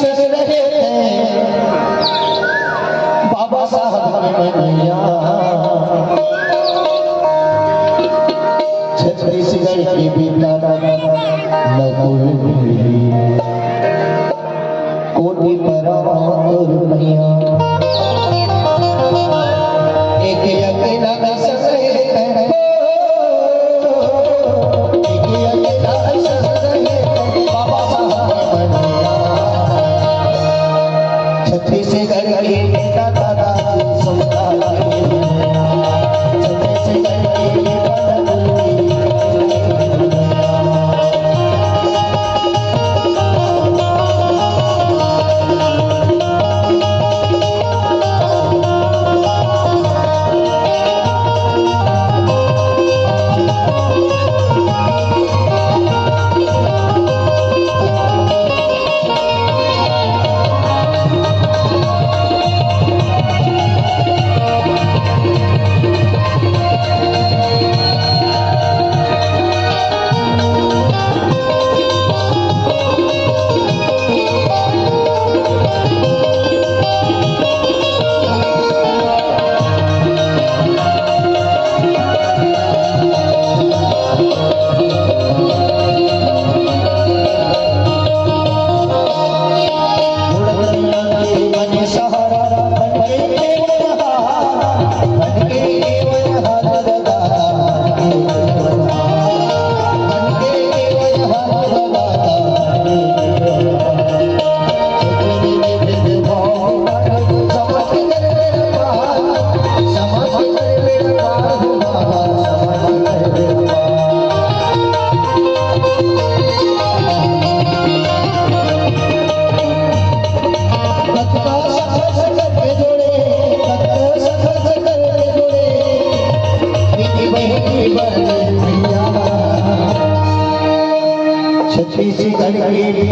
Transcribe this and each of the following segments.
सुन रहे थे बाबा साहब भैया छत्तीसगढ़ की बीता नकुल कोटि पर मैया एक अकेला सस है छत्तीसगढ़ की नेता दादा छत्तीसगढ़ की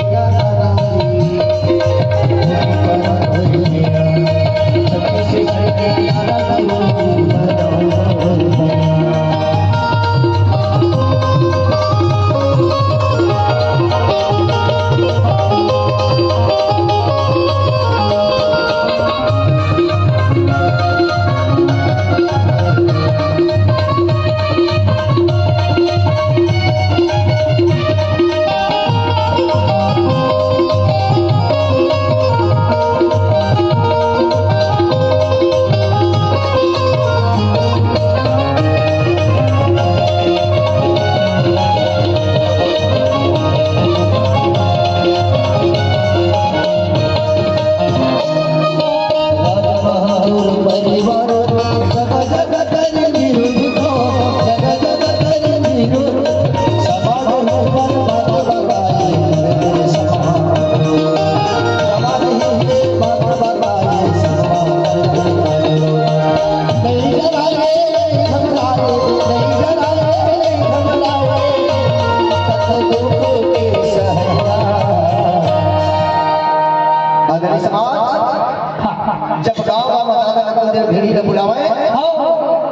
जब गाँव का मताना नकल देव भेड़ी ने बुलावे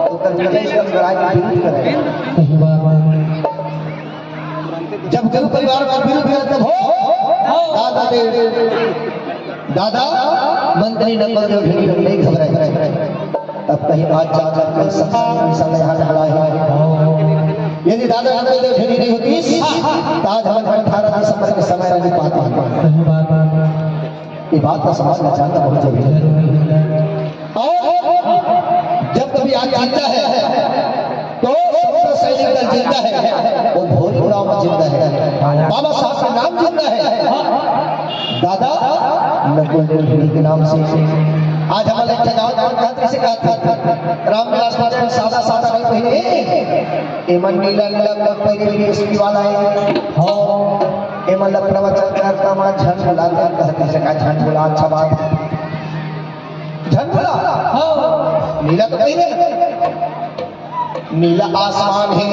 तो कलकत्ता इसका लड़ाई विरोध करे। जब गुरु परिवार का विरोध करे तब हो दादा मंत्री नकल देव भेड़ी नहीं घबराए। तब कहीं आज जाकर कल सब यहाँ ढला है। यदि दादा नकल देव भेड़ी नहीं होती तो आज हम 18 दिसंबर के समय नहीं पाते। ये बात का समाज में जानना बहुत जरूरी है। और जब कभी आज जीता है तो सैनिक दल जीता है, वो भोरी गांव में जीता है, बाबा साहब का नाम जीता है, दादा नकुल देव भेड़ी के नाम से। आज हमारे गाँव से कहा था रामविलास पासवान सादा सादा नहीं पहने एमन नीला नीला पहले इसकी वाला है ए मतलब प्रवचन करता मां झन बुला कहते से का झन बुला अच्छा बात झन बुला हां नीला तो कहीं नीला आसमान है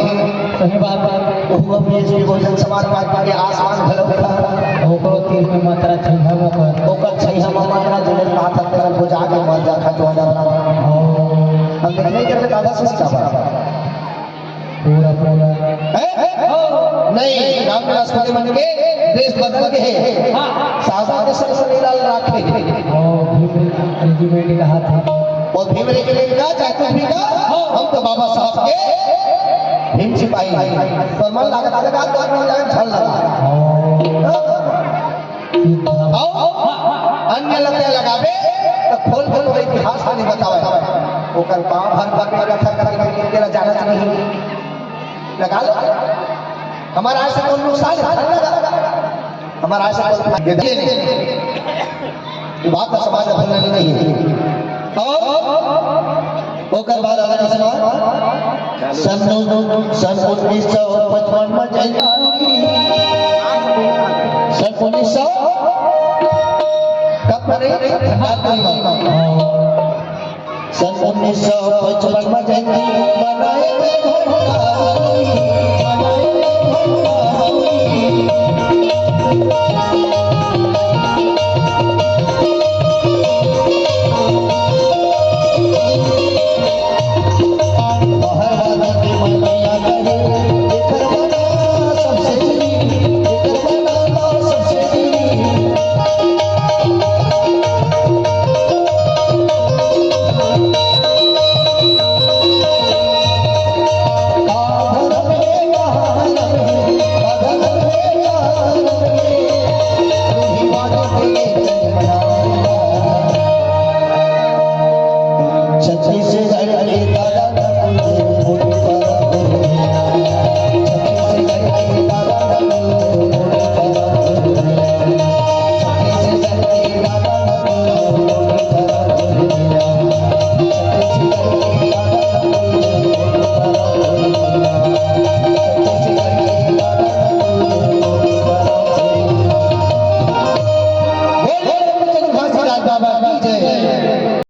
सही बात है। वो पेज के भोजन समाज पाट के आसमान भलो था ओकरो तीर में मात्रा छै हम ओकर छै हम मात्रा जने बात कर हो जाके मर जा खा तो हम नहीं करते दादा से का बात पूरा पूरा नहीं रामविलास पासवान के देश बदल के है सादा के सबसे बेटे का हाथ है और भीम रे के का चाहे कुछ भी का हम तो बाबा साहब के भीम सिपाही हैं पर मन लागत लगा तो मन लागत झल लगा आओ अन्य लगे लगावे तो खोल खोल के इतिहास का नहीं बतावे ओकर पांव भर भर के रखा करके तेरा जाना नहीं लगा लो हमारा ऐसा कोई नुकसान हमारा ऐसा कोई बात का समाज बनना नहीं है और ओकर बाद अगर समाज सन 1955 में सन 1900 कब बने सन 1955 में जयंती मनाए गए